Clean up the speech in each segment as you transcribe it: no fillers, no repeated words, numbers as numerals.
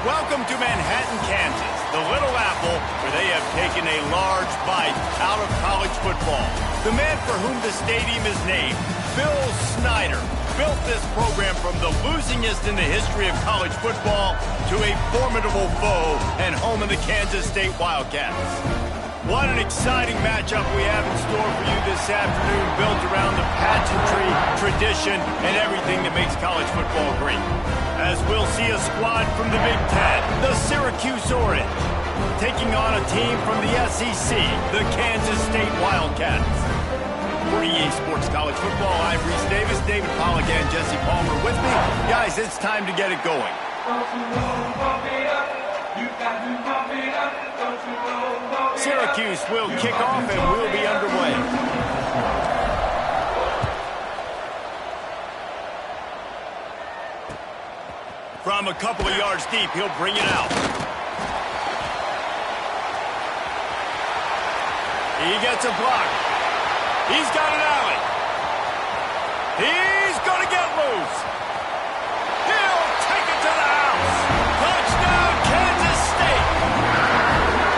Welcome to Manhattan, Kansas, the Little Apple, where they have taken a large bite out of college football. The man for whom the stadium is named, Bill Snyder, built this program from the losingest in the history of college football to a formidable foe and home of the Kansas State Wildcats. What an exciting matchup we have in store for you this afternoon, built around the pageantry, tradition, and everything that makes college football great. As we'll see a squad from the Big Ten, the Syracuse Orange, taking on a team from the SEC, the Kansas State Wildcats. For EA Sports College Football, I'm Reese Davis, David Pollack, and Jesse Palmer with me. Guys, it's time to get it going. Syracuse will kick off and we'll be underway. From a couple of yards deep, he'll bring it out. He gets a block. He's got an alley. He's going to get loose. He'll take it to the house. Touchdown, Kansas State.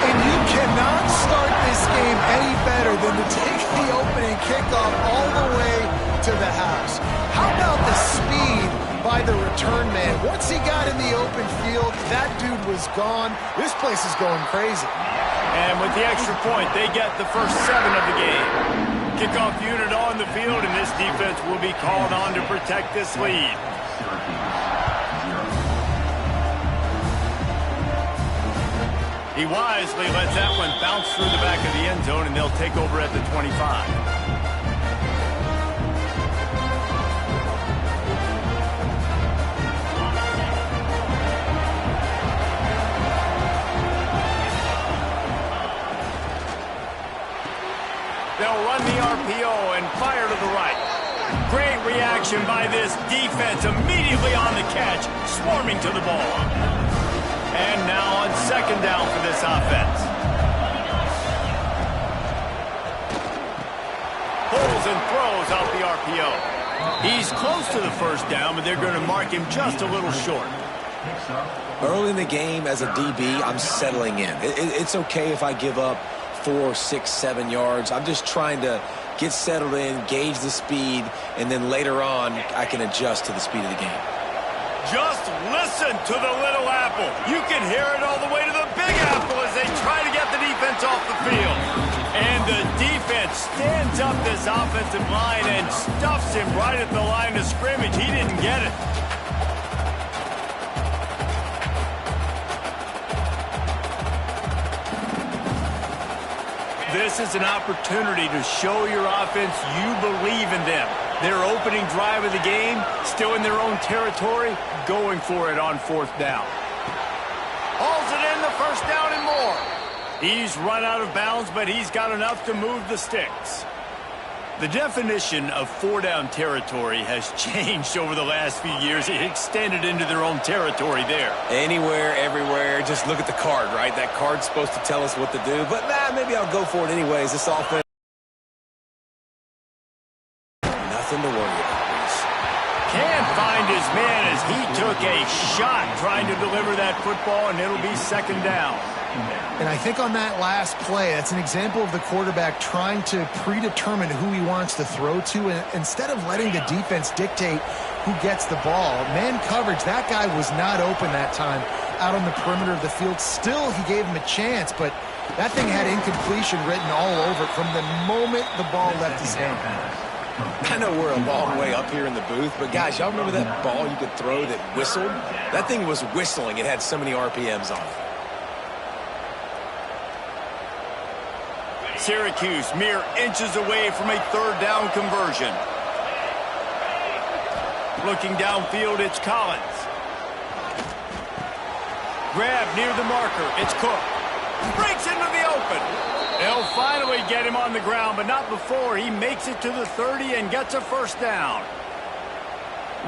And you cannot start this game any better than to take the opening kickoff all the way to the house. How about the speed by the return man? Once he got in the open field, that dude was gone. This place is going crazy. And with the extra point, they get the first 7 of the game. Kickoff unit on the field, and this defense will be called on to protect this lead. He wisely lets that one bounce through the back of the end zone, and they'll take over at the 25. They'll run the RPO and fire to the right. Great reaction by this defense, immediately on the catch, swarming to the ball. And now on second down for this offense. Pulls and throws out the RPO. He's close to the first down, but they're going to mark him just a little short. Early in the game, as a DB, I'm settling in. It's okay if I give up 4, 6, 7 yards. I'm just trying to get settled in, gauge the speed, and then later on, I can adjust to the speed of the game. Just listen to the Little Apple. You can hear it all the way to the Big Apple as they try to get the defense off the field. And the defense stands up this offensive line and stuffs him right at the line of scrimmage. He didn't get it. This is an opportunity to show your offense you believe in them. Their opening drive of the game, still in their own territory, going for it on fourth down. Hauls it in, the first down and more. He's run out of bounds, but he's got enough to move the sticks. The definition of four-down territory has changed over the last few years. It extended into their own territory there. Anywhere, everywhere, just look at the card, right? That card's supposed to tell us what to do, but maybe I'll go for it anyways. This offense, nothing to worry about. Can't find his man as he took a shot trying to deliver that football, and it'll be second down. And I think on that last play, that's an example of the quarterback trying to predetermine who he wants to throw to, and instead of letting the defense dictate who gets the ball. Man coverage, that guy was not open that time out on the perimeter of the field. Still, he gave him a chance, but that thing had incompletion written all over it from the moment the ball left his hand. I know we're a long way up here in the booth, but guys, y'all remember that ball you could throw that whistled? That thing was whistling. It had so many RPMs on it. Syracuse mere inches away from a third down conversion. Looking downfield, it's Collins. Grab near the marker, it's Cook. Breaks into the open. They'll finally get him on the ground, but not before he makes it to the 30 and gets a first down.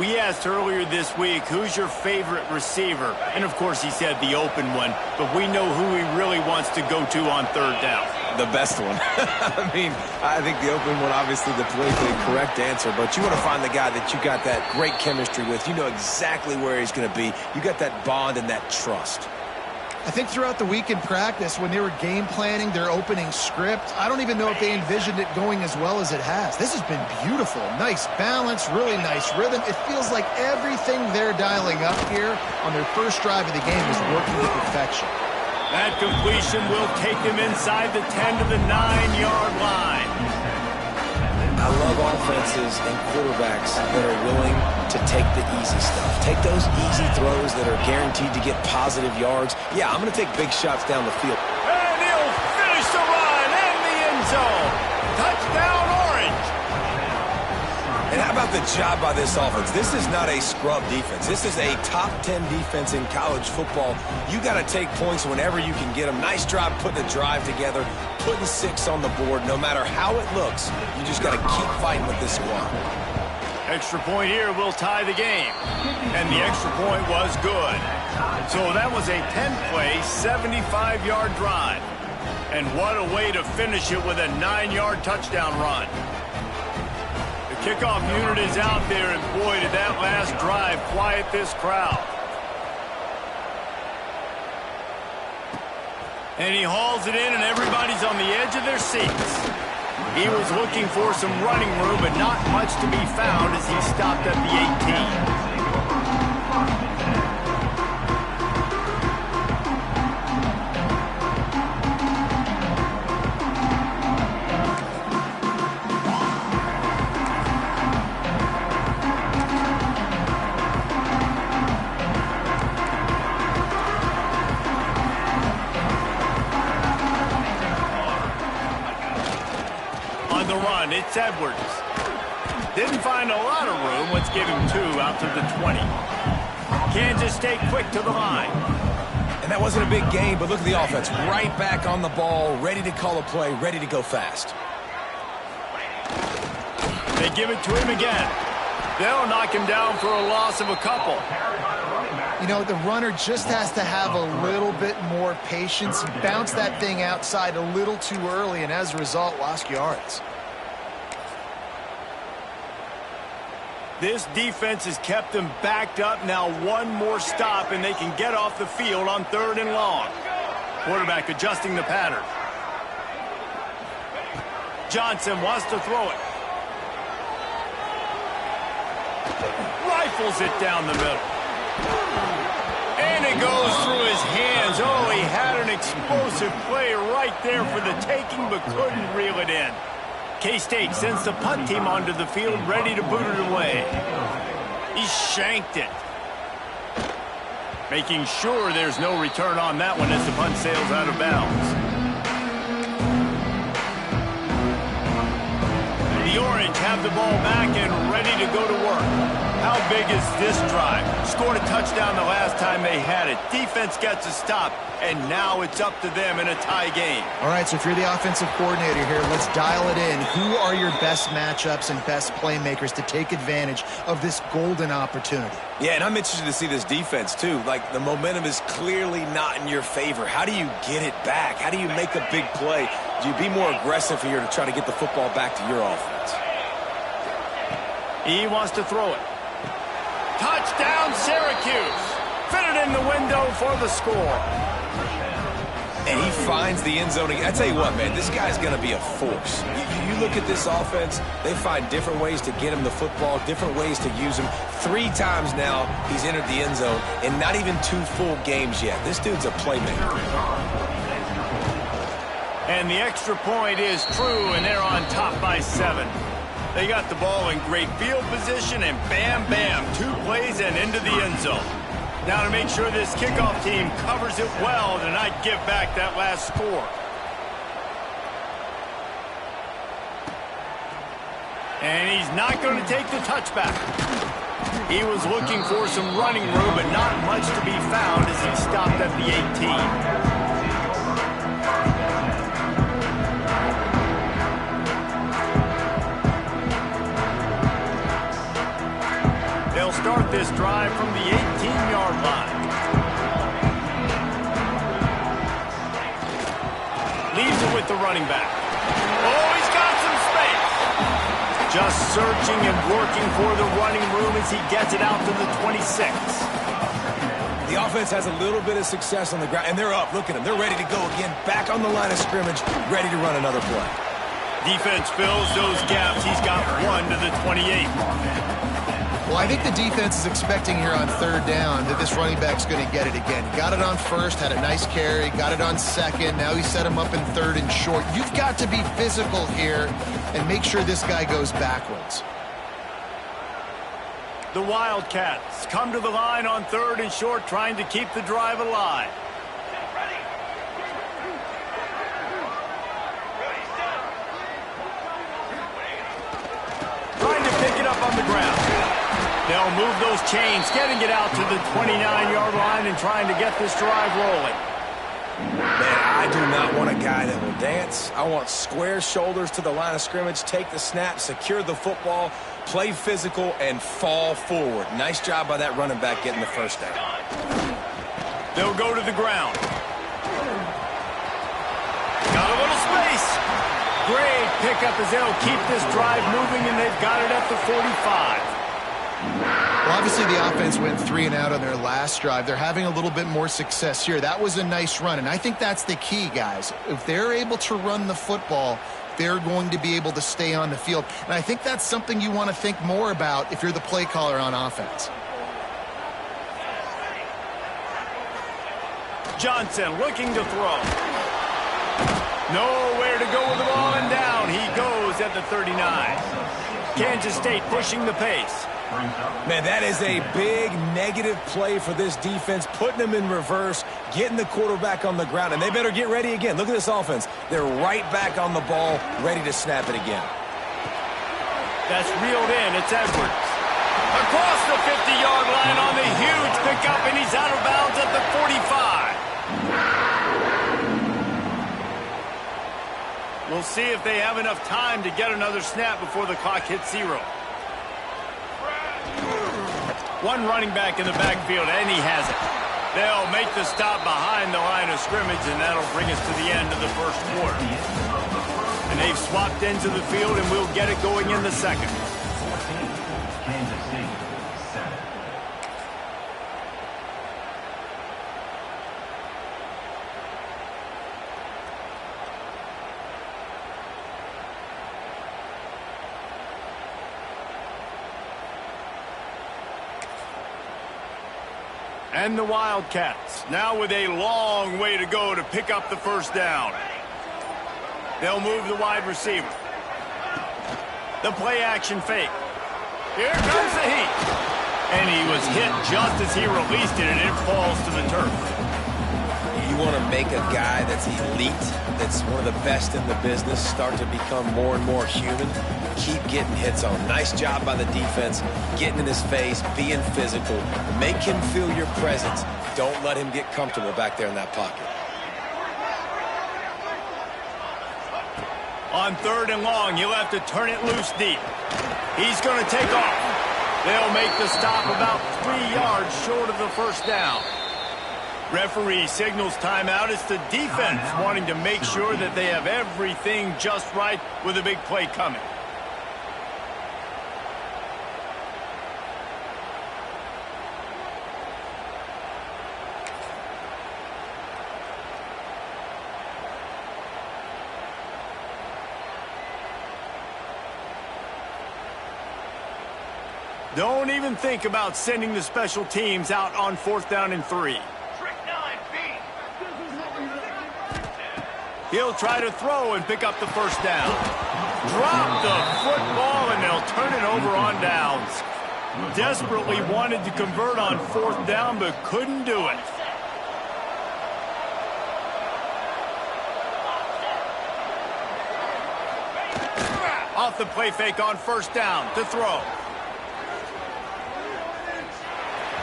We asked earlier this week, who's your favorite receiver? And of course he said the open one, but we know who he really wants to go to on third down. The best one. I mean, I think the open one, obviously the politically correct answer, but you want to find the guy that you got that great chemistry with. You know exactly where he's going to be. You got that bond and that trust. I think throughout the week in practice, when they were game planning their opening script, I don't even know if they envisioned it going as well as it has. This has been beautiful. Nice balance, really nice rhythm. It feels like everything they're dialing up here on their first drive of the game is working to perfection. That completion will take them inside the 10 to the 9-yard line. I love offenses and quarterbacks that are willing to take the easy stuff. Take those easy throws that are guaranteed to get positive yards. Yeah, I'm going to take big shots down the field. And he'll finish the run in the end zone. Touchdown, Orange. And how about the job by this offense? This is not a scrub defense. This is a top 10 defense in college football. You got to take points whenever you can get them. Nice job putting a drive together, putting 6 on the board. No matter how it looks, you just got to keep fighting with this squad. Extra point here will tie the game. And the extra point was good. So that was a 10-play, 75-yard drive. And what a way to finish it with a 9-yard touchdown run. The kickoff unit is out there, and boy, did that last drive quiet this crowd. And he hauls it in, and everybody's on the edge of their seats. He was looking for some running room, but not much to be found as he stopped at the 18. The run, it's Edwards. Didn't find a lot of room. Let's give him 2 out to the 20. Kansas State quick to the line. And that wasn't a big game, but look at the offense. Right back on the ball, ready to call a play, ready to go fast. They give it to him again. They'll knock him down for a loss of a couple. You know, the runner just has to have a little bit more patience. He bounced that thing outside a little too early, and as a result, lost yards. This defense has kept them backed up. Now one more stop, and they can get off the field on 3rd and long. Quarterback adjusting the pattern. Johnson wants to throw it. Rifles it down the middle. And it goes through his hands. Oh, he had an explosive play right there for the taking, but couldn't reel it in. K-State sends the punt team onto the field, ready to boot it away. He shanked it. Making sure there's no return on that one as the punt sails out of bounds. The Orange have the ball back and ready to go to work. How big is this drive? Scored a touchdown the last time they had it. Defense gets a stop, and now it's up to them in a tie game. All right, so if you're the offensive coordinator here, let's dial it in. Who are your best matchups and best playmakers to take advantage of this golden opportunity? Yeah, and I'm interested to see this defense, too. Like, the momentum is clearly not in your favor. How do you get it back? How do you make a big play? Do you be more aggressive here to try to get the football back to your offense? He wants to throw it. Touchdown, Syracuse. Fit it in the window for the score. And he finds the end zone. I tell you what, man, this guy's going to be a force. You look at this offense, they find different ways to get him the football, different ways to use him. 3 times now he's entered the end zone, and not even 2 full games yet. This dude's a playmaker. And the extra point is true, and they're on top by 7. They got the ball in great field position, and bam, bam, 2 plays and into the end zone. Now to make sure this kickoff team covers it well to not give back that last score. And he's not going to take the touchback. He was looking for some running room, but not much to be found as he stopped at the 18. They'll start this drive from the 18-yard line. Leaves it with the running back. Oh, he's got some space. Just searching and working for the running room as he gets it out to the 26. The offense has a little bit of success on the ground, and they're up. Look at them. They're ready to go again. Back on the line of scrimmage, ready to run another play. Defense fills those gaps. He's got 1 to the 28. Well, I think the defense is expecting here on third down that this running back's going to get it again. He got it on first, had a nice carry, got it on second. Now he set him up in third and short. You've got to be physical here and make sure this guy goes backwards. The Wildcats come to the line on third and short, trying to keep the drive alive. Trying to pick it up on the ground. They'll move those chains, getting it out to the 29-yard line and trying to get this drive rolling. Man, I do not want a guy that will dance. I want square shoulders to the line of scrimmage, take the snap, secure the football, play physical, and fall forward. Nice job by that running back getting the first down. They'll go to the ground. Got a little space. Great pickup as they'll keep this drive moving, and they've got it at the 45. Well, obviously the offense went 3 and out on their last drive. They're having a little bit more success here. That was a nice run, and I think that's the key, guys. If they're able to run the football, they're going to be able to stay on the field. And I think that's something you want to think more about if you're the play caller on offense. Johnson looking to throw. Nowhere to go with the ball, and down he goes at the 39. Kansas State pushing the pace. Man, that is a big negative play for this defense, putting them in reverse, getting the quarterback on the ground, and they better get ready again. Look at this offense. They're right back on the ball, ready to snap it again. That's reeled in. It's Edwards. Across the 50-yard line on the huge pickup, and he's out of bounds at the 45. We'll see if they have enough time to get another snap before the clock hits 0. One running back in the backfield, and he has it. They'll make the stop behind the line of scrimmage, and that'll bring us to the end of the first quarter. And they've swapped ends of the field, and we'll get it going in the second. And the Wildcats, now with a long way to go to pick up the first down. They'll move the wide receiver. The play-action fake. Here comes the heat. And he was hit just as he released it, and it falls to the turf. You want to make a guy that's elite, that's one of the best in the business, start to become more and more human. Keep getting hits on. Nice job by the defense, getting in his face, being physical. Make him feel your presence. Don't let him get comfortable back there in that pocket. On third and long, he'll have to turn it loose deep. He's going to take off. They'll make the stop about 3 yards short of the first down. Referee signals timeout. It's the defense wanting to make sure that they have everything just right with a big play coming. Don't even think about sending the special teams out on 4th down and 3. He'll try to throw and pick up the first down. Drop the football, and they'll turn it over on downs. Desperately wanted to convert on 4th down, but couldn't do it. Off the play fake on 1st down to throw.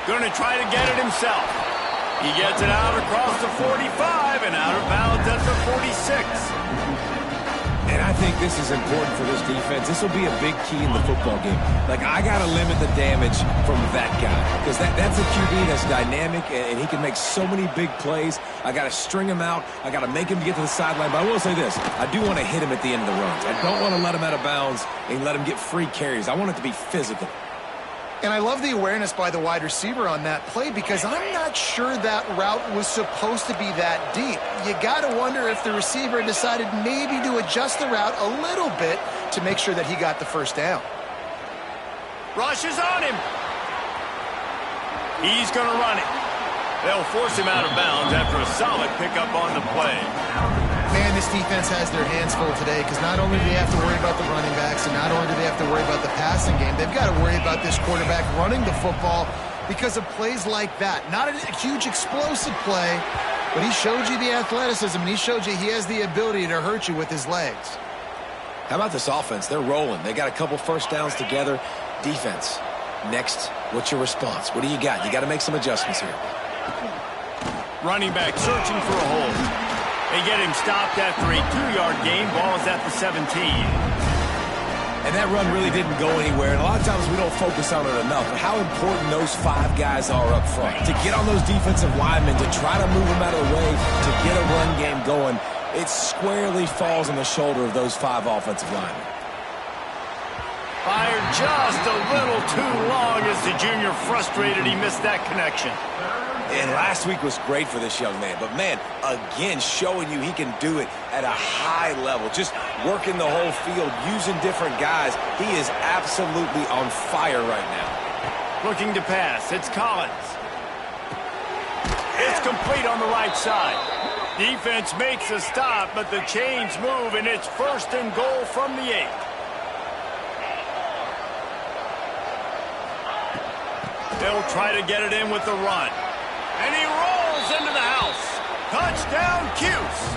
Going to try to get it himself. He gets it out across the 45 and out of bounds at the 46. And I think this is important for this defense. This will be a big key in the football game. Like, I got to limit the damage from that guy because that's a QB that's dynamic, and he can make so many big plays. I got to string him out. I got to make him get to the sideline. But I will say this. I do want to hit him at the end of the runs. I don't want to let him out of bounds and let him get free carries. I want it to be physical. And I love the awareness by the wide receiver on that play because I'm not sure that route was supposed to be that deep. You got to wonder if the receiver decided maybe to adjust the route a little bit to make sure that he got the first down. Rush is on him. He's going to run it. They'll force him out of bounds after a solid pickup on the play. Man, this defense has their hands full today because not only do they have to worry about the running backs and not only do they have to worry about the passing game, they've got to worry about this quarterback running the football because of plays like that. Not a huge explosive play, but he showed you the athleticism and he showed you he has the ability to hurt you with his legs. How about this offense? They're rolling. They got a couple first downs together. Defense. Next, what's your response? What do you got? You got to make some adjustments here. Running back searching for a hole. They get him stopped after a 2-yard gain. Ball is at the 17. And that run really didn't go anywhere. And a lot of times we don't focus on it enough. But how important those 5 guys are up front. To get on those defensive linemen, to try to move them out of the way, to get a run game going, it squarely falls on the shoulder of those 5 offensive linemen. Fired just a little too long as the junior frustrated he missed that connection. And last week was great for this young man. But, man, again, showing you he can do it at a high level. Just working the whole field, using different guys. He is absolutely on fire right now. Looking to pass. It's Collins. It's complete on the right side. Defense makes a stop, but the chains move, and it's 1st and goal from the 8. They'll try to get it in with the run. And he rolls into the house. Touchdown, Cuse.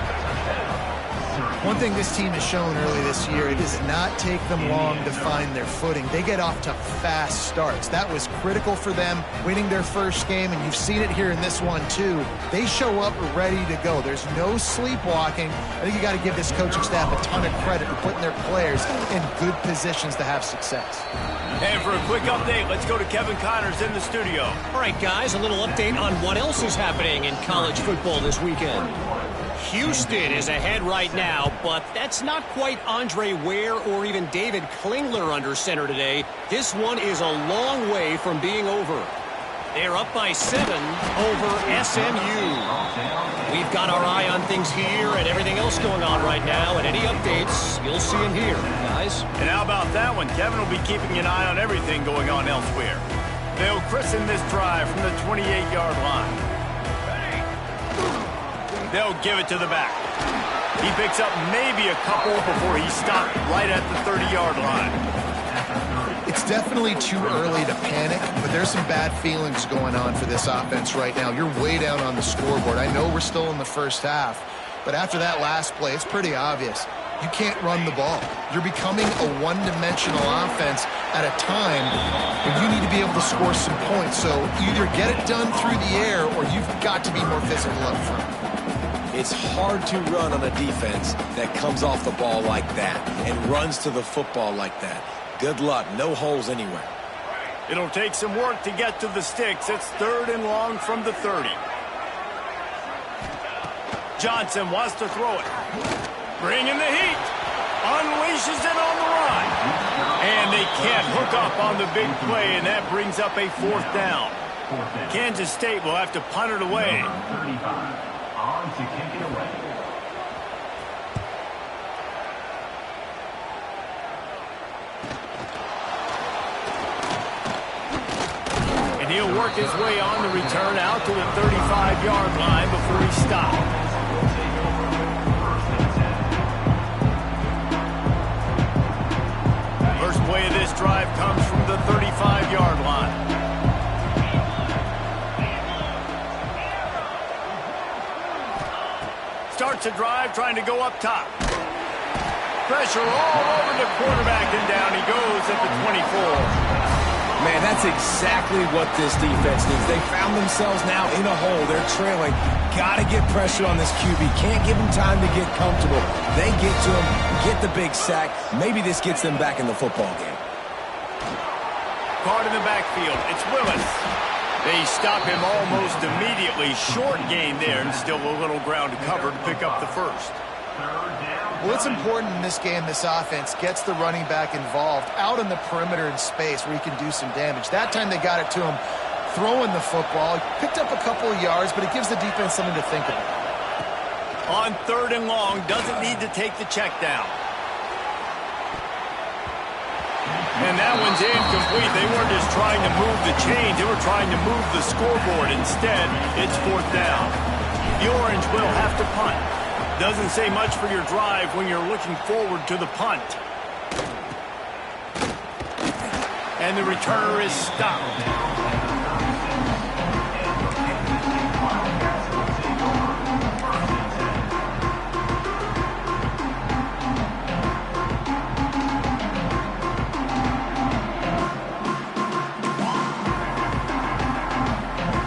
One thing this team has shown early this year, it does not take them long to find their footing. They get off to fast starts. That was critical for them winning their first game, and you've seen it here in this one too. They show up ready to go. There's no sleepwalking. I think you got to give this coaching staff a ton of credit for putting their players in good positions to have success. And for a quick update, let's go to Kevin Connors in the studio. All right, guys, a little update on what else is happening in college football this weekend. Houston is ahead right now, but that's not quite Andre Ware or even David Klingler under center today. This one is a long way from being over. They're up by 7 over SMU. We've got our eye on things here and everything else going on right now, and any updates, you'll see them here, guys. And how about that one? Kevin will be keeping an eye on everything going on elsewhere. They'll christen this drive from the 28-yard line. They'll give it to the back. He picks up maybe a couple before he's stopped right at the 30-yard line. It's definitely too early to panic, but there's some bad feelings going on for this offense right now. You're way down on the scoreboard. I know we're still in the first half, but after that last play, it's pretty obvious. You can't run the ball. You're becoming a one-dimensional offense at a time when you need to be able to score some points. So either get it done through the air or you've got to be more physical up front. It's hard to run on a defense that comes off the ball like that and runs to the football like that. Good luck. No holes anywhere. It'll take some work to get to the sticks. It's 3rd and long from the 30. Johnson wants to throw it. Bringing the heat. Unleashes it on the run. And they can't hook up on the big play, and that brings up a 4th down. Kansas State will have to punt it away. On to kick it away. And he'll work his way on the return out to the 35-yard line before he stopped. First play of this drive comes from the 35-yard line. Starts a drive trying to go up top. Pressure all over the quarterback, and down he goes at the 24. Man, that's That's exactly what this defense needs. They found themselves now in a hole. They're trailing. Got to get pressure on this QB. Can't give him time to get comfortable. They get to him, get the big sack. Maybe this gets them back in the football game. Caught in the backfield. It's Willis. They stop him almost immediately. Short gain there, and still a little ground to cover to pick up the first. Well, it's important in this game, this offense gets the running back involved out in the perimeter in space where he can do some damage. That time they got it to him throwing the football. He picked up a couple of yards, but it gives the defense something to think about. On 3rd and long, doesn't need to take the check down. And that one's incomplete. They weren't just trying to move the chains. They were trying to move the scoreboard. Instead, it's 4th down. The Orange will have to punt. Doesn't say much for your drive when you're looking forward to the punt. And the returner is stopped.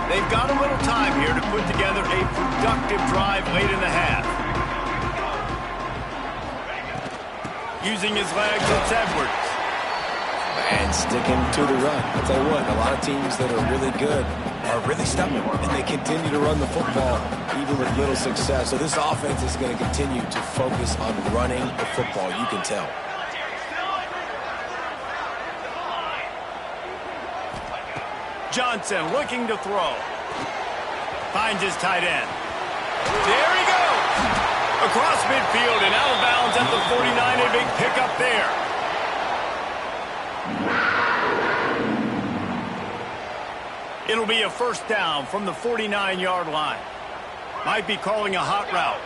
They've got a little time here to put together a productive drive late in the half. Using his legs, it's Edwards. And sticking to the run. I'll tell you what, a lot of teams that are really good are really stubborn, and they continue to run the football even with little success. So this offense is going to continue to focus on running the football, you can tell. Johnson looking to throw. Finds his tight end. There he goes. Across midfield and out of bounds at the 49. A big pickup there. It'll be a 1st down from the 49-yard line. Might be calling a hot route.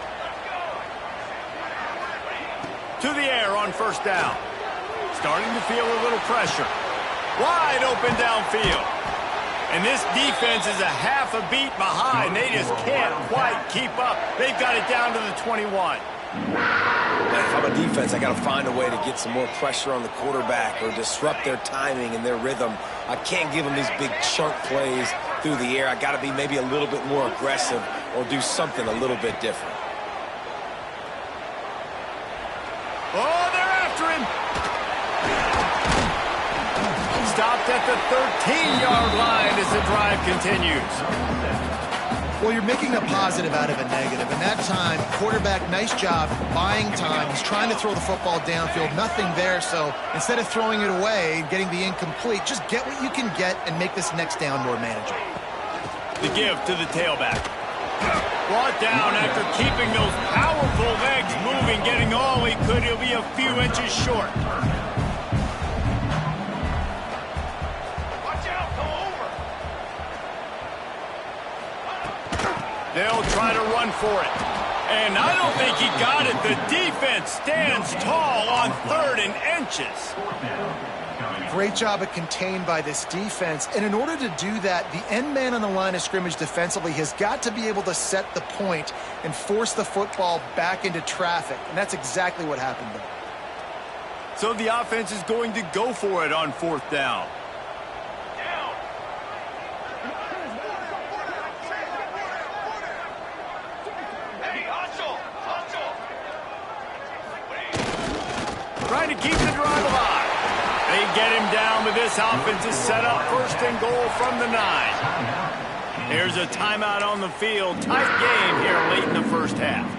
To the air on 1st down. Starting to feel a little pressure. Wide open downfield. And this defense is a half a beat behind. They just can't quite keep up. They've got it down to the 21. If I'm a defense, I got to find a way to get some more pressure on the quarterback or disrupt their timing and their rhythm. I can't give them these big chunk plays through the air. I got to be maybe a little bit more aggressive or do something a little bit different. Oh, they're after him. Stopped at the 13-yard line as the drive continues. Well, you're making a positive out of a negative. And that time, quarterback, nice job buying time. He's trying to throw the football downfield. Nothing there, so instead of throwing it away and getting the incomplete, just get what you can get and make this next down more manageable. The give to the tailback. Brought down after keeping those powerful legs moving, getting all he could. He'll be a few inches short. They'll try to run for it. And I don't think he got it. The defense stands tall on 3rd and inches. Great job of contained by this defense. And in order to do that, the end man on the line of scrimmage defensively has got to be able to set the point and force the football back into traffic. And that's exactly what happened there. So the offense is going to go for it on 4th down. Trying to keep the drive alive. They get him down, but this offense is set up 1st and goal from the 9. There's a timeout on the field. Tight game here late in the 1st half.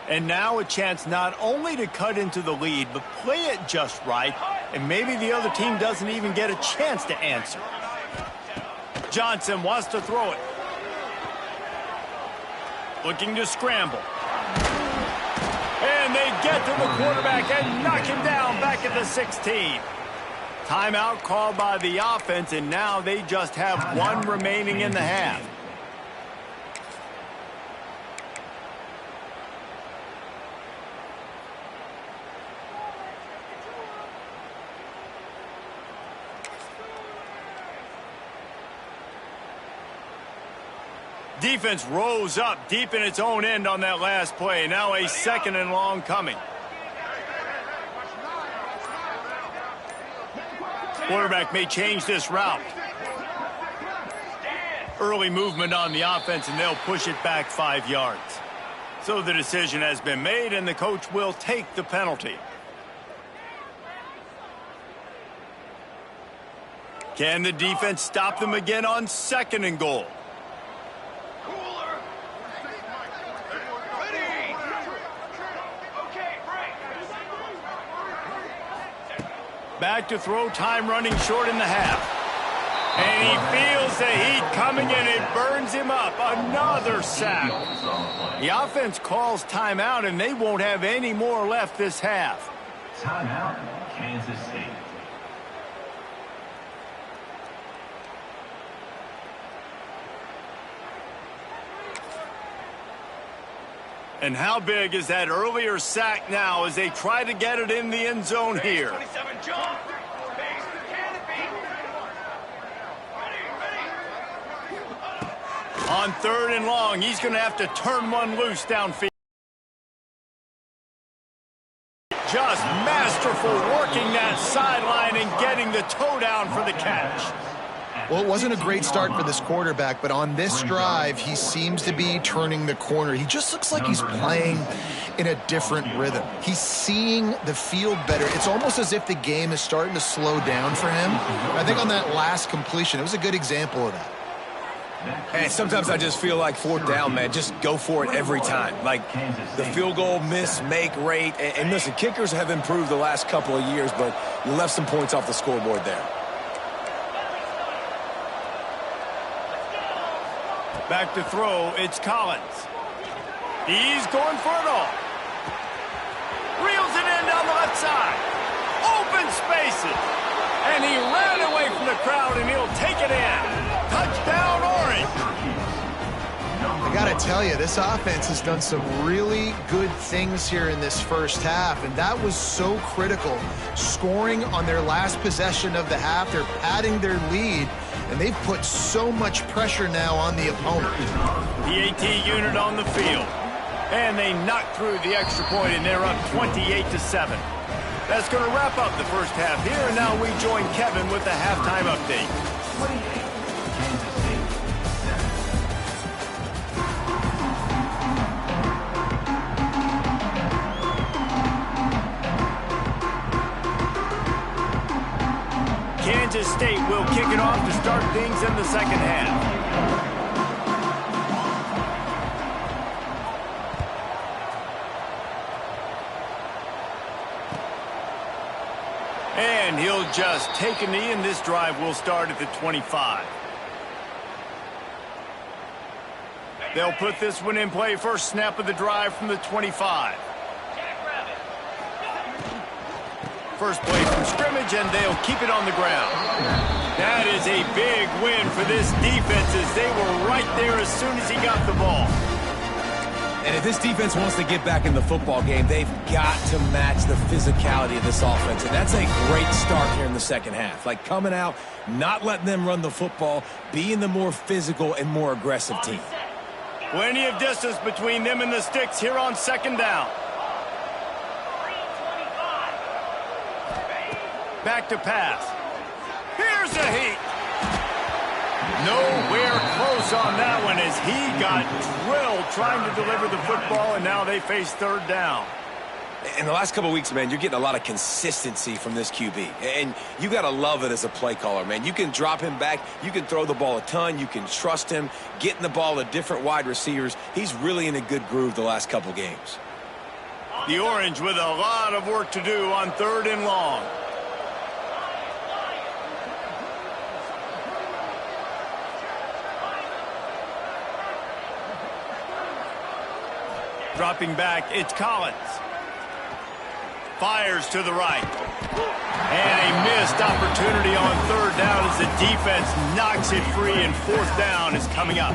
And now a chance not only to cut into the lead, but play it just right, and maybe the other team doesn't even get a chance to answer. Johnson wants to throw it. Looking to scramble. And they get to the quarterback and knock him down back at the 16. Timeout called by the offense, and now they just have 1 remaining in the half. defense rose up deep in its own end on that last play. Now a 2nd and long coming. Quarterback may change this route. Early movement on the offense, and they'll push it back 5 yards. So the decision has been made, and the coach will take the penalty. Can the defense stop them again on 2nd and goal? Back to throw, time running short in the half. And he feels the heat coming in. It burns him up. Another sack. The offense calls timeout, and they won't have any more left this half. Timeout, Kansas State. And how big is that earlier sack now as they try to get it in the end zone here? 27 jump. On 3rd and long, he's going to have to turn one loose downfield. Just masterful working that sideline and getting the toe down for the catch. Well, it wasn't a great start for this quarterback, but on this drive, he seems to be turning the corner. He just looks like he's playing in a different rhythm. He's seeing the field better. It's almost as if the game is starting to slow down for him. I think on that last completion, it was a good example of that. And sometimes I just feel like 4th down, man, just go for it every time. Like the field goal miss, make rate. And listen, kickers have improved the last couple of years, but you left some points off the scoreboard there. Back to throw, it's Collins. He's going for it all. Reels it in down the left side. Open spaces. And he ran away from the crowd, and he'll take it in. Touchdown, Orange. I got to tell you, this offense has done some really good things here in this first half, and that was so critical. Scoring on their last possession of the half, they're padding their lead, and they've put so much pressure now on the opponent. The AT unit on the field. And they knocked through the extra point, and they're up 28-7. That's going to wrap up the first half here, and now we join Kevin with the halftime update. Kansas State will kick it off to start things in the second half. And he'll just take a knee, and this drive will start at the 25. They'll put this one in play. First snap of the drive from the 25. First play from scrimmage, and they'll keep it on the ground. That is a big win for this defense as they were right there as soon as he got the ball. And if this defense wants to get back in the football game, they've got to match the physicality of this offense. And that's a great start here in the second half. Like coming out, not letting them run the football, being the more physical and more aggressive team. Plenty of distance between them and the sticks here on second down. Back to pass. Here's a heat. Nowhere close on that one as he got drilled trying to deliver the football, and now they face third down. In the last couple of weeks, man, you're getting a lot of consistency from this QB. And you got to love it as a play caller, man. You can drop him back. You can throw the ball a ton. You can trust him, getting the ball to different wide receivers. He's really in a good groove the last couple games. The Orange with a lot of work to do on third and long. Dropping back, it's Collins. Fires to the right. And a missed opportunity on third down as the defense knocks it free, and fourth down is coming up.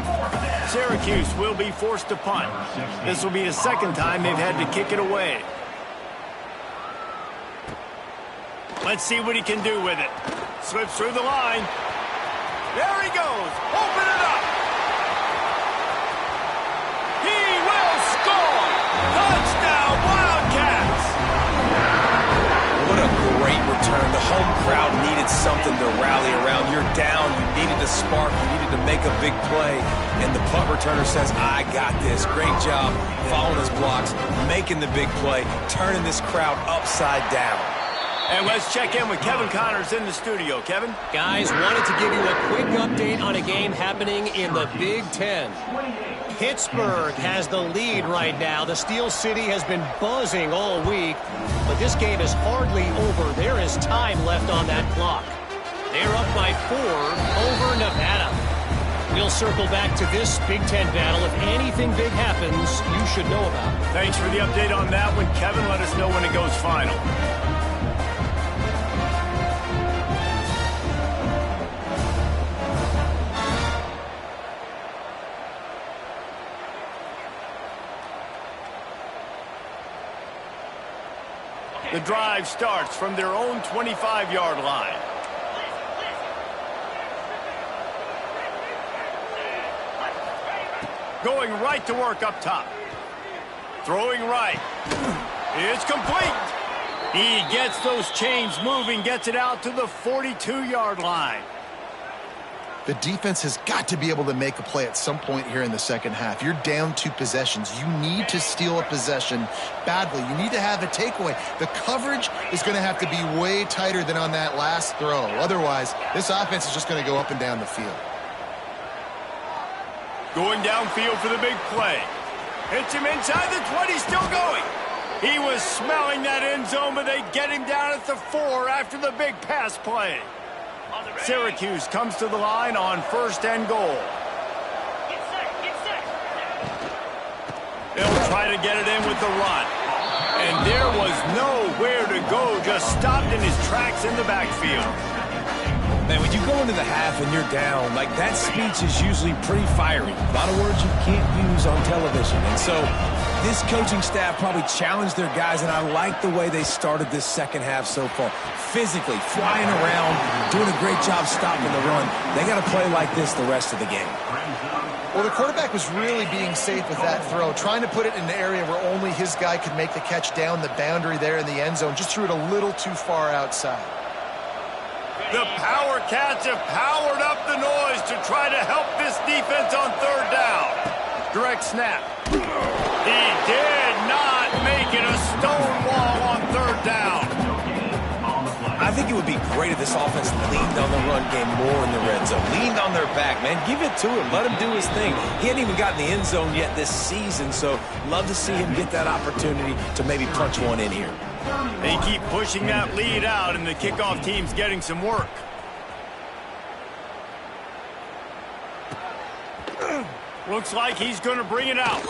Syracuse will be forced to punt. This will be the second time they've had to kick it away. Let's see what he can do with it. Slips through the line. There he goes. Open it up. needed something to rally around. You're down. You needed a spark. You needed to make a big play. And the punt returner says, I got this. Great job following his blocks, making the big play, turning this crowd upside down. And let's check in with Kevin Connors in the studio. Kevin? Guys, wanted to give you a quick update on a game happening in the Big Ten. Pittsburgh has the lead right now. The Steel City has been buzzing all week, but this game is hardly over. There is time left on that clock. They're up by 4 over Nevada. We'll circle back to this Big Ten battle. If anything big happens, you should know about it. Thanks for the update on that one, Kevin. Let us know when it goes final. The drive starts from their own 25-yard line. Going right to work up top. Throwing right. It's complete. He gets those chains moving, gets it out to the 42-yard line. The defense has got to be able to make a play at some point here in the second half. You're down 2 possessions. You need to steal a possession badly. You need to have a takeaway. The coverage is going to have to be way tighter than on that last throw. Otherwise, this offense is just going to go up and down the field. Going downfield for the big play. Hits him inside the 20, still going. He was smelling that end zone, but they get him down at the 4 after the big pass play. Syracuse comes to the line on 1st and goal. They'll try to get it in with the run. And there was nowhere to go, just stopped in his tracks in the backfield. Man, when you go into the half and you're down, like that speech is usually pretty fiery. A lot of words you can't use on television. And so this coaching staff probably challenged their guys, and I like the way they started this second half so far. Physically, flying around, doing a great job stopping the run. They got to play like this the rest of the game. Well, the quarterback was really being safe with that throw, trying to put it in an area where only his guy could make the catch down the boundary there in the end zone. Just threw it a little too far outside. The Power Cats have powered up the noise to try to help this defense on 3rd down. Direct snap. He did not make it a stone wall on 3rd down. I think it would be great if this offense leaned on the run game more in the red zone. Leaned on their back, man. Give it to him. Let him do his thing. He hadn't even gotten the end zone yet this season, so love to see him get that opportunity to maybe punch one in here. They keep pushing that lead out, and the kickoff team's getting some work. Looks like he's going to bring it out.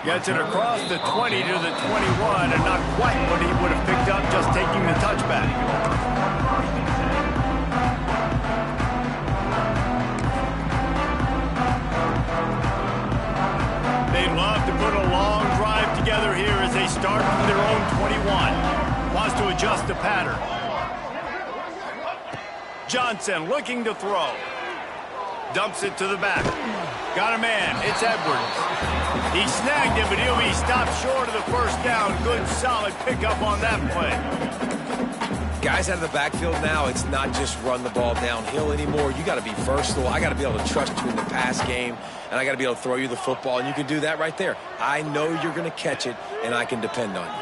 Gets it across the 20 to the 21, and not quite what he would have picked up just taking the touchback. They'd love to put a long drive together here as they start from their own 21. Wants to adjust the pattern. Johnson looking to throw. Dumps it to the back. Got a man. It's Edwards. He snagged him, but he'll be stopped short of the 1st down. Good, solid pickup on that play. Guys out of the backfield now, it's not just run the ball downhill anymore. You got to be versatile. I got to be able to trust you in the pass game, and I got to be able to throw you the football, and you can do that right there. I know you're going to catch it, and I can depend on you.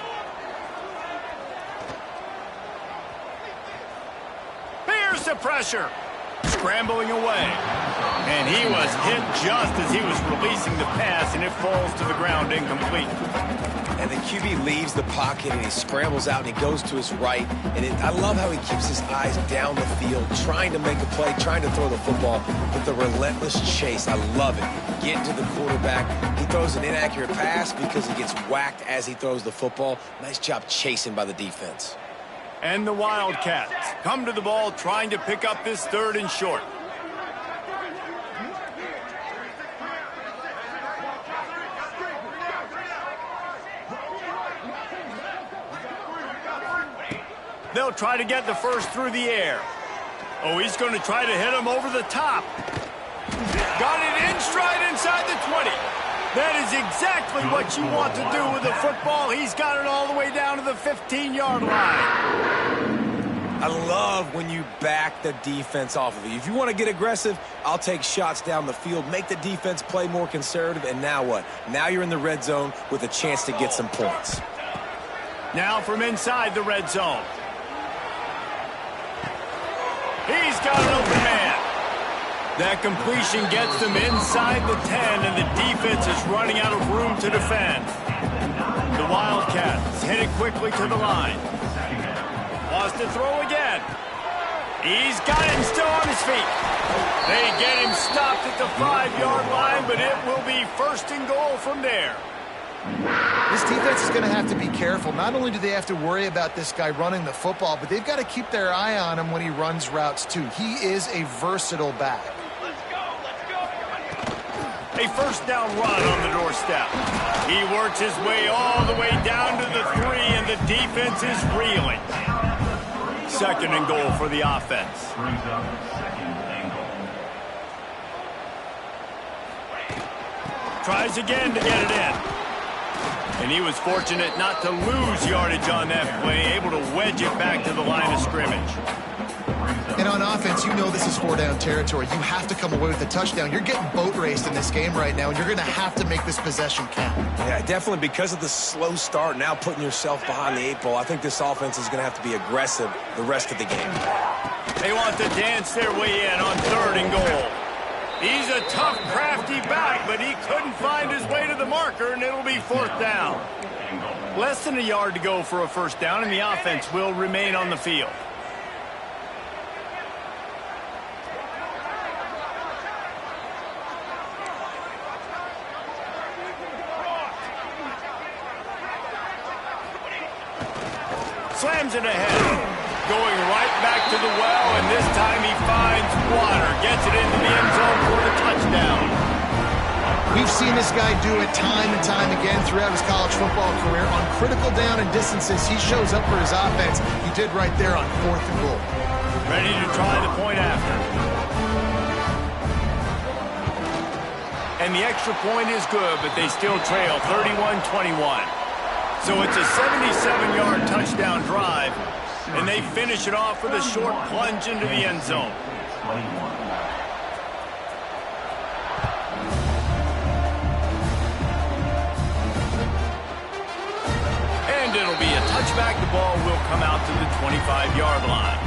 Here's the pressure. Scrambling away. And he was hit just as he was releasing the pass, and it falls to the ground incomplete. And the QB leaves the pocket, and he scrambles out, and he goes to his right. And I love how he keeps his eyes down the field, trying to make a play, trying to throw the football, but the relentless chase. I love it. Getting to the quarterback. He throws an inaccurate pass because he gets whacked as he throws the football. Nice job chasing by the defense. And the Wildcats come to the ball trying to pick up this 3rd and short. They'll try to get the first through the air. Oh, he's going to try to hit him over the top. Got it in stride inside the 20. That is exactly what you want to do with the football. He's got it all the way down to the 15-yard line. I love when you back the defense off of you. If you want to get aggressive, I'll take shots down the field, make the defense play more conservative, and now what? Now you're in the red zone with a chance to get some points. Now from inside the red zone. He's got an open man. That completion gets them inside the 10, and the defense is running out of room to defend. The Wildcats headed quickly to the line. Wants to throw again. He's got it and still on his feet. They get him stopped at the 5-yard line, but it will be 1st and goal from there. This defense is going to have to be careful. Not only do they have to worry about this guy running the football, but they've got to keep their eye on him when he runs routes too. He is a versatile back. A 1st down run on the doorstep. He works his way all the way down to the 3, and the defense is reeling. 2nd and goal for the offense. Tries again to get it in. And he was fortunate not to lose yardage on that play, able to wedge it back to the line of scrimmage. And on offense, you know this is 4-down territory. You have to come away with a touchdown. You're getting boat raced in this game right now, and you're going to have to make this possession count. Yeah, definitely because of the slow start, now putting yourself behind the 8 ball, I think this offense is going to have to be aggressive the rest of the game. They want to dance their way in on 3rd and goal. He's a tough, crafty back, but he couldn't find his way to the marker, and it'll be 4th down. Less than a yard to go for a 1st down, and the offense will remain on the field. Slams it ahead. Going right back to the well, and this time he finds water. Gets it into the end zone for the touchdown. We've seen this guy do it time and time again throughout his college football career. On critical down and distances, he shows up for his offense. He did right there on 4th and goal. Ready to try the point after. And the extra point is good, but they still trail 31-21. So it's a 77-yard touchdown drive, and they finish it off with a short plunge into the end zone. And it'll be a touchback. The ball will come out to the 25-yard line.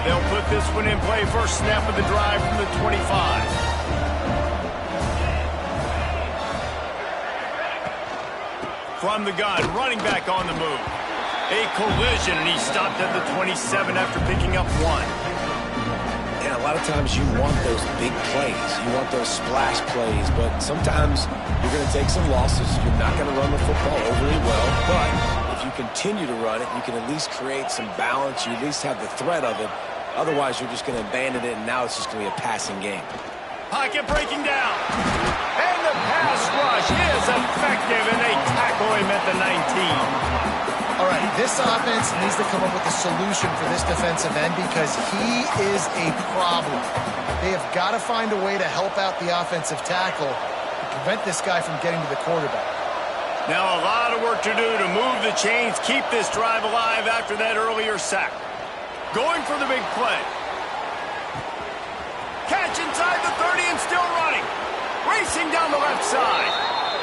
They'll put this one in play. 1st snap of the drive from the 25. From the gun, running back on the move. A collision, and he stopped at the 27 after picking up 1. And a lot of times you want those big plays. You want those splash plays, but sometimes you're going to take some losses. You're not going to run the football overly well, but if you continue to run it, you can at least create some balance. You at least have the threat of it. Otherwise, you're just going to abandon it, and now it's just going to be a passing game. Pocket breaking down. And the pass rush is effective, and they tackle him at the 19. All right, this offense needs to come up with a solution for this defensive end because he is a problem. They have got to find a way to help out the offensive tackle to prevent this guy from getting to the quarterback. Now a lot of work to do to move the chains, keep this drive alive after that earlier sack. Going for the big play. Catch inside the 30 and still running. Racing down the left side.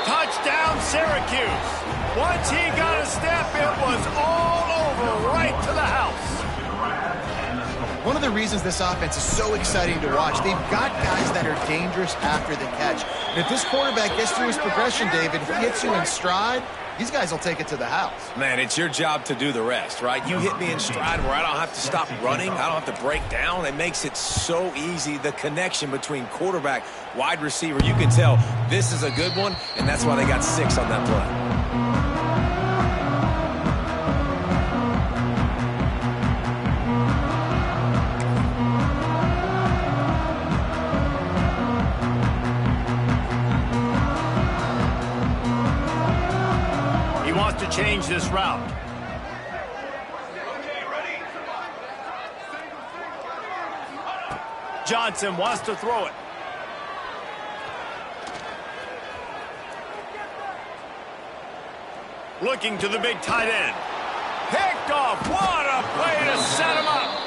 Touchdown, Syracuse. Once he got a step, it was all over right to the house. One of the reasons this offense is so exciting to watch, they've got guys that are dangerous after the catch. And if this quarterback gets through his progression, David, if he hits you in stride, these guys will take it to the house. Man, it's your job to do the rest, right? You hit me in stride where I don't have to stop running. I don't have to break down. It makes it so easy, the connection between quarterback, wide receiver. You can tell this is a good one, and that's why they got 6 on that play. To change this route. Johnson wants to throw it. Looking to the big tight end. Picked off. What a play to set him up.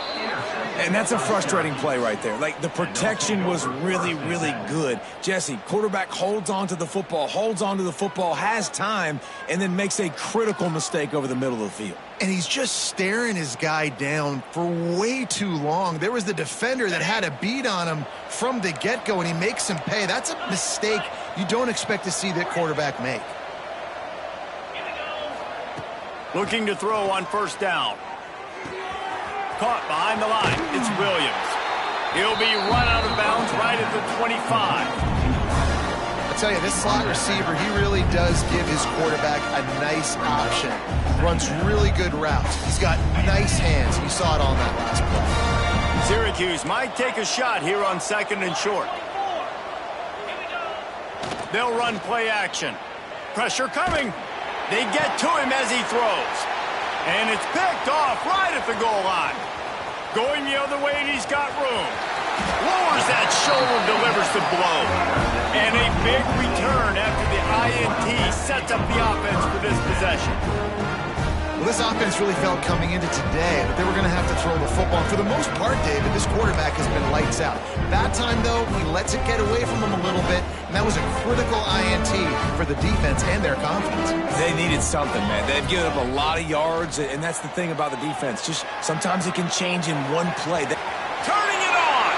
And that's a frustrating play right there. Like, the protection was really, really good. Jesse, quarterback holds on to the football, has time, and then makes a critical mistake over the middle of the field. And he's just staring his guy down for way too long. There was the defender that had a beat on him from the get-go, and he makes him pay. That's a mistake you don't expect to see that quarterback make. Looking to throw on first down. Caught behind the line. It's Williams. He'll be run out of bounds right at the 25. I tell you, this slot receiver, he really does give his quarterback a nice option. Runs really good routes. He's got nice hands. You saw it on that last play. Syracuse might take a shot here on second and short. They'll run play action. Pressure coming. They get to him as he throws. And it's picked off right at the goal line. Going the other way, and he's got room. Lowers that shoulder, delivers the blow. And a big return after the INT sets up the offense for this possession. Well, this offense really felt coming into today that they were going to have to throw the football. For the most part, David, this quarterback has been lights out. That time, though, he lets it get away from him a little bit, and that was a critical INT for the defense and their confidence. They needed something, man. They've given up a lot of yards, and that's the thing about the defense. Just sometimes it can change in one play. Turning it on!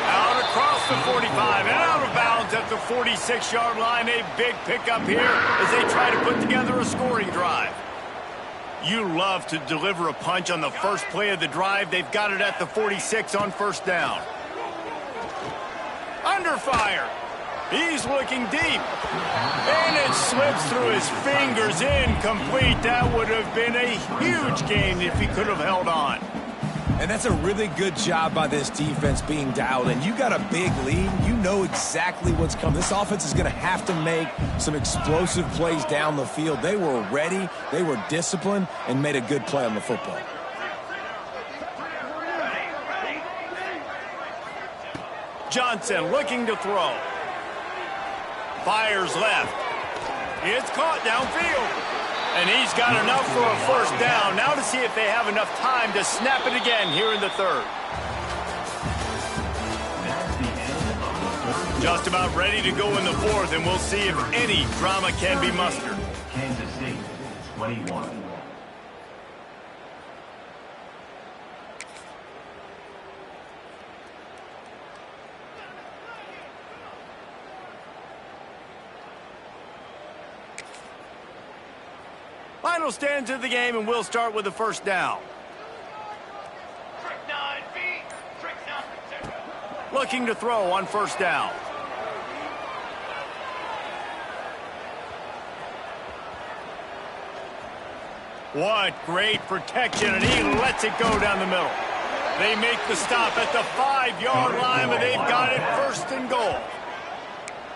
Out across the 45 and out of bounds at the 46-yard line. A big pickup here as they try to put together a scoring drive. You love to deliver a punch on the first play of the drive. They've got it at the 46 on first down. Under fire. He's looking deep. And it slips through his fingers. Incomplete. That would have been a huge gain if he could have held on. And that's a really good job by this defense being dialed in. You got a big lead. You know exactly what's coming. This offense is going to have to make some explosive plays down the field. They were ready, they were disciplined, and made a good play on the football. Johnson looking to throw. Fires left. It's caught downfield. And he's got enough for a first down. Now to see if they have enough time to snap it again here in the third. Just about ready to go in the fourth, and we'll see if any drama can be mustered. Kansas State, 21. Final stands of the game, and we'll start with the first down. Looking to throw on first down. What great protection, and he lets it go down the middle. They make the stop at the 5-yard line, but they've got it first and goal.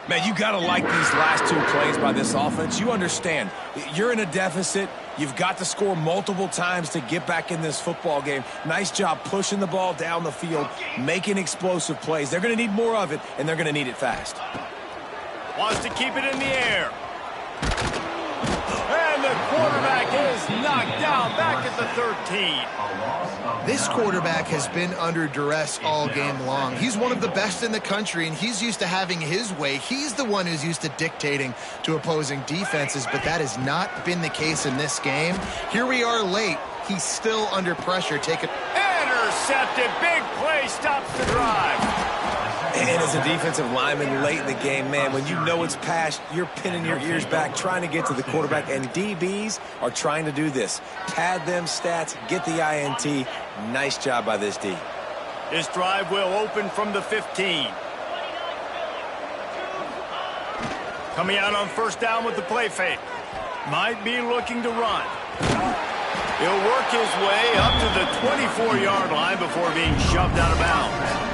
Man, you got to like these last two plays by this offense. You understand, you're in a deficit. You've got to score multiple times to get back in this football game. Nice job pushing the ball down the field, making explosive plays. They're going to need more of it, and they're going to need it fast. Wants to keep it in the air. And the quarterback is knocked down back at the 13. This quarterback has been under duress all game long. He's one of the best in the country, and he's used to having his way. He's the one who's used to dictating to opposing defenses, but that has not been the case in this game. Here we are late. He's still under pressure. Intercepted. Big play stops the drive. And as a defensive lineman late in the game, man, when you know it's past, you're pinning your ears back, trying to get to the quarterback, and DBs are trying to do this. Pad them stats, get the INT. Nice job by this D. This drive will open from the 15. Coming out on first down with the play fake. Might be looking to run. He'll work his way up to the 24-yard line before being shoved out of bounds.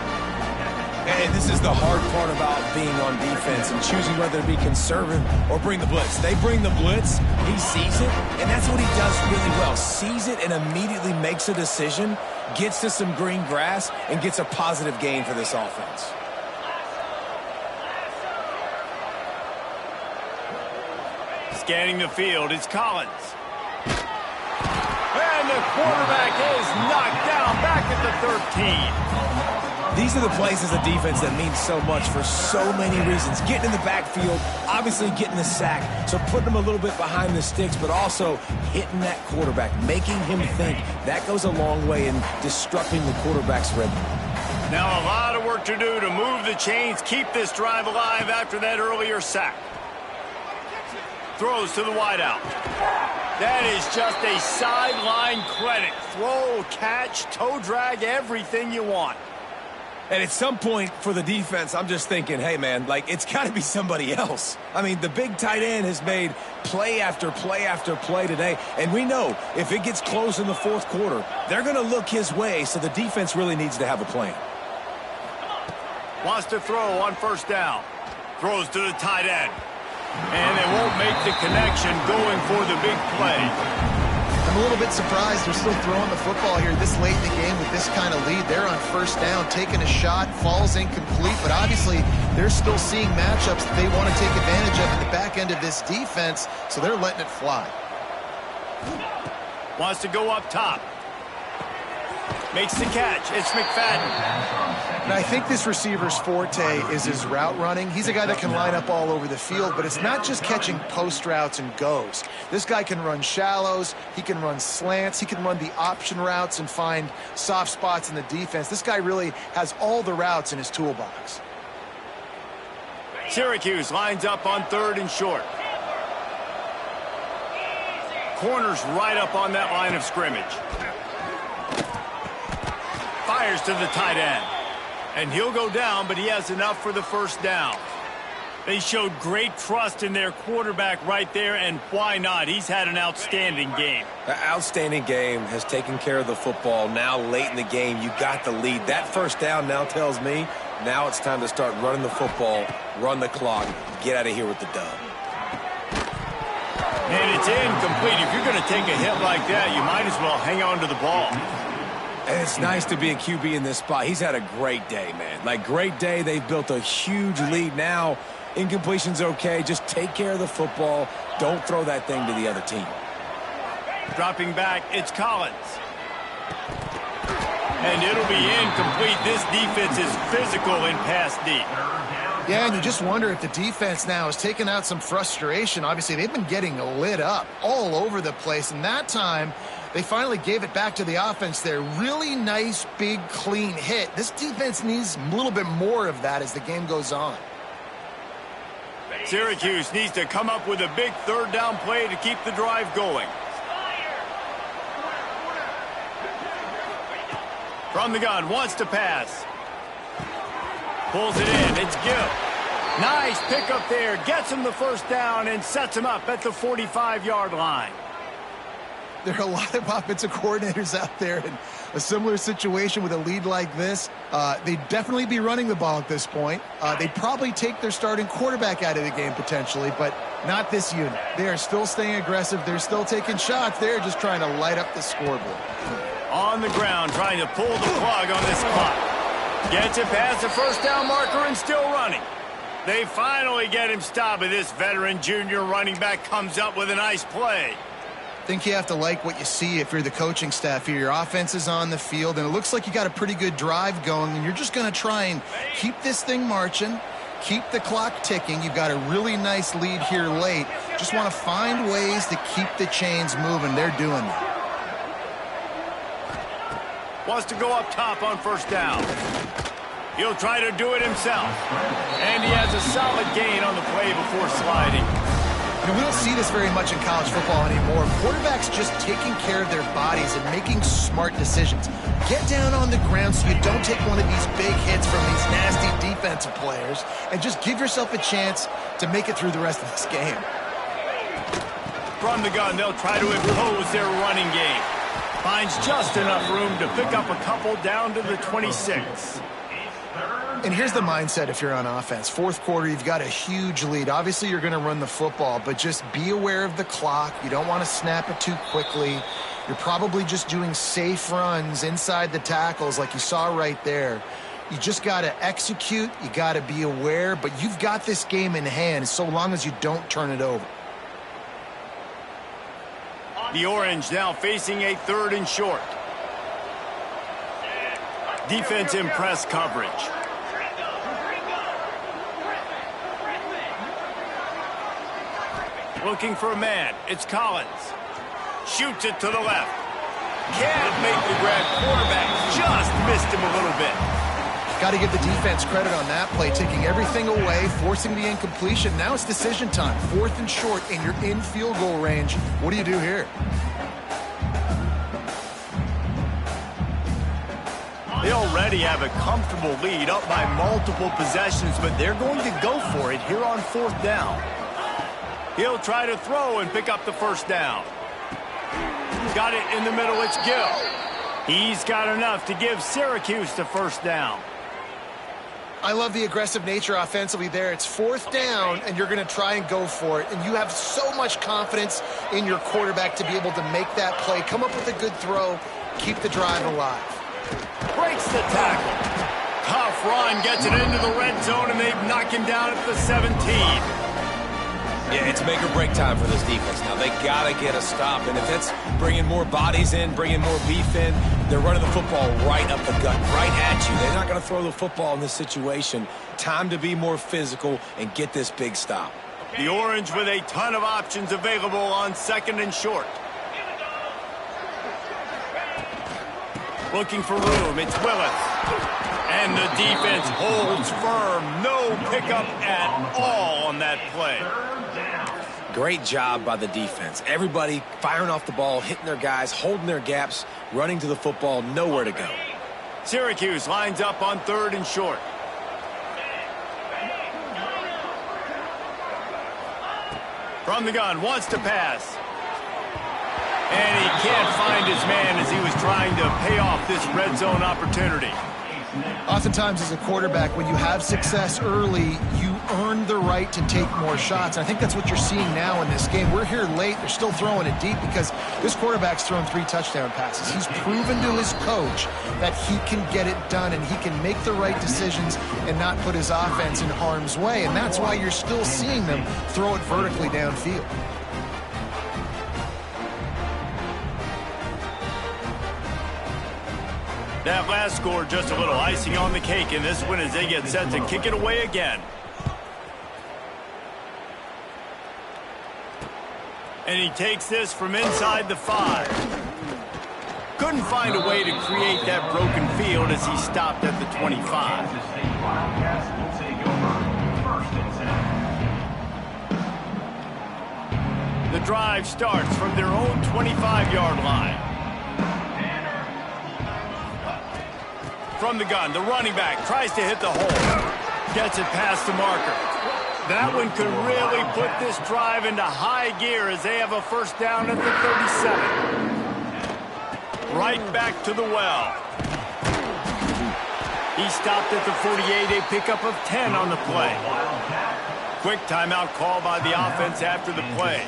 And this is the hard part about being on defense and choosing whether to be conservative or bring the blitz. They bring the blitz, he sees it, and that's what he does really well. Sees it and immediately makes a decision, gets to some green grass, and gets a positive gain for this offense. Scanning the field, it's Collins. And the quarterback is knocked down back at the 13. These are the plays as a defense that mean so much for so many reasons. Getting in the backfield, obviously getting the sack, so putting them a little bit behind the sticks, but also hitting that quarterback, making him think. That goes a long way in disrupting the quarterback's rhythm. Now a lot of work to do to move the chains, keep this drive alive after that earlier sack. Throws to the wideout. That is just a sideline credit. Throw, catch, toe drag, everything you want. And at some point for the defense, I'm just thinking, hey, man, like, it's got to be somebody else. I mean, the big tight end has made play after play after play today. And we know if it gets close in the fourth quarter, they're going to look his way, so the defense really needs to have a plan. Wants to throw on first down. Throws to the tight end. And they won't make the connection going for the big play. I'm a little bit surprised they're still throwing the football here this late in the game with this kind of lead. They're on first down, taking a shot, falls incomplete, but obviously they're still seeing matchups that they want to take advantage of at the back end of this defense, so they're letting it fly. Wants to go up top. Makes the catch. It's McFadden. And I think this receiver's forte is his route running. He's a guy that can line up all over the field, but it's not just catching post routes and goes. This guy can run shallows. He can run slants. He can run the option routes and find soft spots in the defense. This guy really has all the routes in his toolbox. Syracuse lines up on third and short. Corners right up on that line of scrimmage. Fires to the tight end. And he'll go down, but he has enough for the first down. They showed great trust in their quarterback right there, and why not? He's had an outstanding game. The outstanding game has taken care of the football. Now late in the game, you got the lead. That first down now tells me now it's time to start running the football, run the clock, get out of here with the dub. And it's incomplete. If you're going to take a hit like that, you might as well hang on to the ball. And it's nice to be a QB in this spot. He's had a great day, man. Like, great day. They've built a huge lead now. Incompletion's okay. Just take care of the football. Don't throw that thing to the other team. Dropping back, it's Collins. And it'll be incomplete. This defense is physical in pass deep. Yeah, and you just wonder if the defense now has taken out some frustration. Obviously, they've been getting lit up all over the place, and that time they finally gave it back to the offense there. Really nice, big, clean hit. This defense needs a little bit more of that as the game goes on. Syracuse needs to come up with a big third down play to keep the drive going. From the gun, wants to pass. Pulls it in, it's Gill. Nice pickup there, gets him the first down and sets him up at the 45-yard line. There are a lot of offensive coordinators out there in a similar situation with a lead like this. They'd definitely be running the ball at this point. They'd probably take their starting quarterback out of the game potentially, but not this unit. They are still staying aggressive. They're still taking shots. They're just trying to light up the scoreboard. On the ground, trying to pull the plug on this clock. Gets it past the first down marker and still running. They finally get him stopped, but this veteran junior running back comes up with a nice play. I think you have to like what you see if you're the coaching staff here. Your offense is on the field, and it looks like you got a pretty good drive going, and you're just going to try and keep this thing marching, keep the clock ticking. You've got a really nice lead here late. Just want to find ways to keep the chains moving. They're doing that. Wants to go up top on first down. He'll try to do it himself. And he has a solid gain on the play before sliding. You know, we don't see this very much in college football anymore. Quarterbacks just taking care of their bodies and making smart decisions. Get down on the ground so you don't take one of these big hits from these nasty defensive players and just give yourself a chance to make it through the rest of this game. From the gun, they'll try to impose their running game. Finds just enough room to pick up a couple down to the 26. And here's the mindset if you're on offense. Fourth quarter, you've got a huge lead. Obviously, you're going to run the football, but just be aware of the clock. You don't want to snap it too quickly. You're probably just doing safe runs inside the tackles like you saw right there. You just got to execute. You got to be aware, but you've got this game in hand so long as you don't turn it over. The Orange now facing a 3rd and short. Defense in press coverage. Looking for a man. It's Collins. Shoots it to the left. Can't make the grab. Quarterback just missed him a little bit. Got to give the defense credit on that play, taking everything away, forcing the incompletion. Now it's decision time. 4th and short, and you're in field goal range. What do you do here? They already have a comfortable lead, up by multiple possessions, but they're going to go for it here on 4th down. He'll try to throw and pick up the 1st down. Got it in the middle. It's Gill. He's got enough to give Syracuse the 1st down. I love the aggressive nature offensively there. It's 4th down, and you're going to try and go for it. And you have so much confidence in your quarterback to be able to make that play, come up with a good throw, keep the drive alive. Breaks the tackle. Tough run, gets it into the red zone, and they knock him down at the 17. Yeah, it's make or break time for this defense. Now, they got to get a stop. And if that's bringing more bodies in, bringing more beef in, they're running the football right up the gut, right at you. They're not going to throw the football in this situation. Time to be more physical and get this big stop. The Orange with a ton of options available on 2nd and short. Looking for room. It's Willis. And the defense holds firm. No pickup at all on that play. Great job by the defense. Everybody firing off the ball, hitting their guys, holding their gaps, running to the football, nowhere to go. Syracuse lines up on 3rd and short. From the gun, wants to pass. And he can't find his man as he was trying to pay off this red zone opportunity. Oftentimes as a quarterback, when you have success early, you earn the right to take more shots. I think that's what you're seeing now in this game. We're here late. They're still throwing it deep because this quarterback's thrown 3 touchdown passes. He's proven to his coach that he can get it done and he can make the right decisions and not put his offense in harm's way. And that's why you're still seeing them throw it vertically downfield. That last score just a little icing on the cake in this one as they get set to kick it away again. And he takes this from inside the 5. Couldn't find a way to create that broken field as he stopped at the 25. The drive starts from their own 25-yard line. From the gun, the running back tries to hit the hole. Gets it past the marker. That one could really put this drive into high gear as they have a 1st down at the 37. Right back to the well. He stopped at the 48, a pickup of 10 on the play. Quick timeout call by the offense after the play.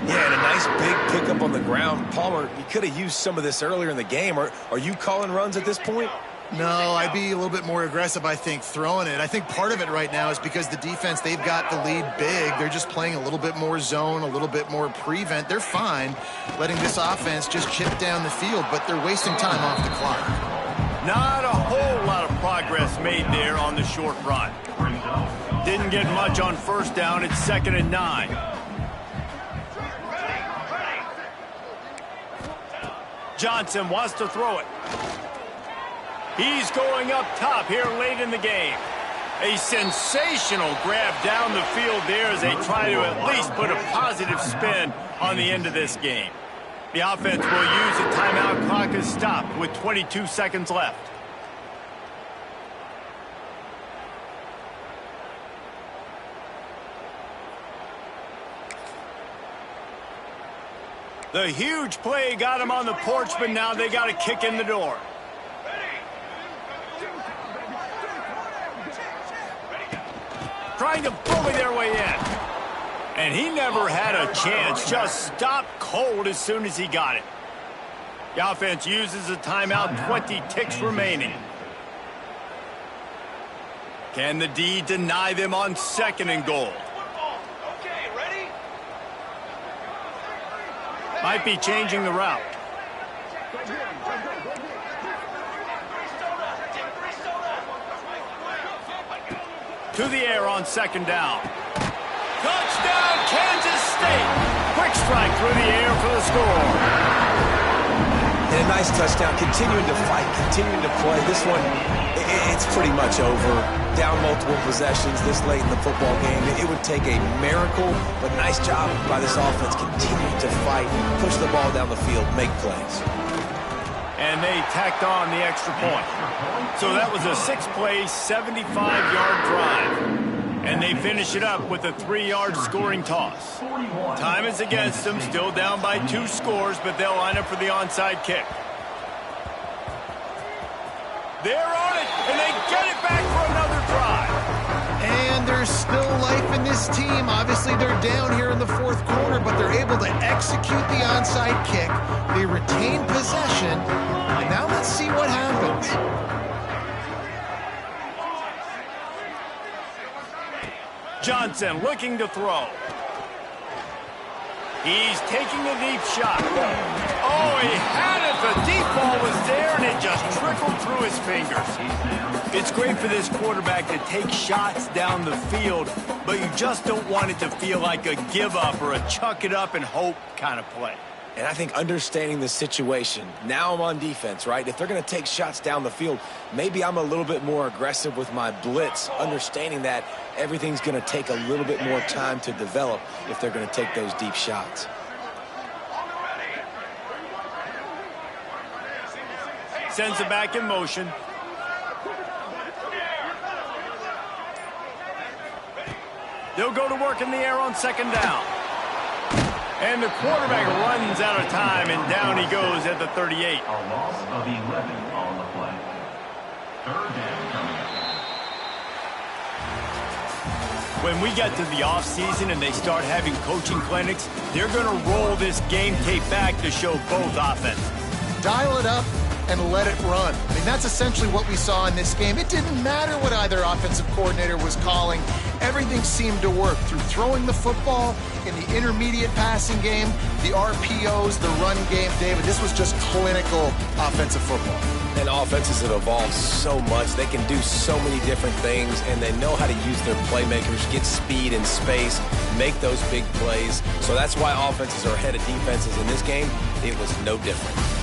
Yeah, and a nice big pickup on the ground. Palmer, you could have used some of this earlier in the game. Are you calling runs at this point? No, I'd be a little bit more aggressive, I think, throwing it. I think part of it right now is because the defense, they've got the lead big. They're just playing a little bit more zone, a little bit more prevent. They're fine letting this offense just chip down the field, but they're wasting time off the clock. Not a whole lot of progress made there on the short run. Didn't get much on 1st down. It's 2nd and 9. Johnson wants to throw it. He's going up top here late in the game. A sensational grab down the field there as they try to at least put a positive spin on the end of this game. The offense will use the timeout clock as stopped with 22 seconds left. The huge play got him on the porch, but now they got a kick in the door. Trying to bully their way in. And he never had a chance. Just stopped cold as soon as he got it. The offense uses a timeout, 20 ticks remaining. Can the D deny them on 2nd and goal? Might be changing the route. To the air on second down. Touchdown, Kansas State. Quick strike through the air for the score. And a nice touchdown, continuing to fight, continuing to play. This one, it's pretty much over. Down multiple possessions this late in the football game. It would take a miracle, but nice job by this offense continuing to fight, push the ball down the field, make plays. And they tacked on the extra point. So that was a 6-play, 75-yard drive. And they finish it up with a 3-yard scoring toss. Time is against them, still down by 2 scores, but they'll line up for the onside kick. They're on it, and they get it back for another drive. And there's still life in this team. Obviously, they're down here in the fourth quarter, but they're able to execute the onside kick. They retain possession. And now let's see what happens. Johnson looking to throw. He's taking a deep shot. Oh, he had it. The deep ball was there, and it just trickled through his fingers. It's great for this quarterback to take shots down the field, but you just don't want it to feel like a give-up or a chuck-it-up and hope kind of play. And I think understanding the situation, now I'm on defense, right? If they're going to take shots down the field, maybe I'm a little bit more aggressive with my blitz, understanding that everything's going to take a little bit more time to develop if they're going to take those deep shots. Sends it back in motion. They'll go to work in the air on second down. And the quarterback runs out of time, and down he goes at the 38. A loss of 11 on the play. Third down coming up. When we get to the offseason and they start having coaching clinics, they're going to roll this game tape back to show both offenses. Dial it up and let it run. I mean, that's essentially what we saw in this game. It didn't matter what either offensive coordinator was calling. Everything seemed to work through throwing the football, in the intermediate passing game, the RPOs, the run game. David, this was just clinical offensive football. And offenses have evolved so much. They can do so many different things, and they know how to use their playmakers, get speed and space, make those big plays. So that's why offenses are ahead of defenses in this game. It was no different.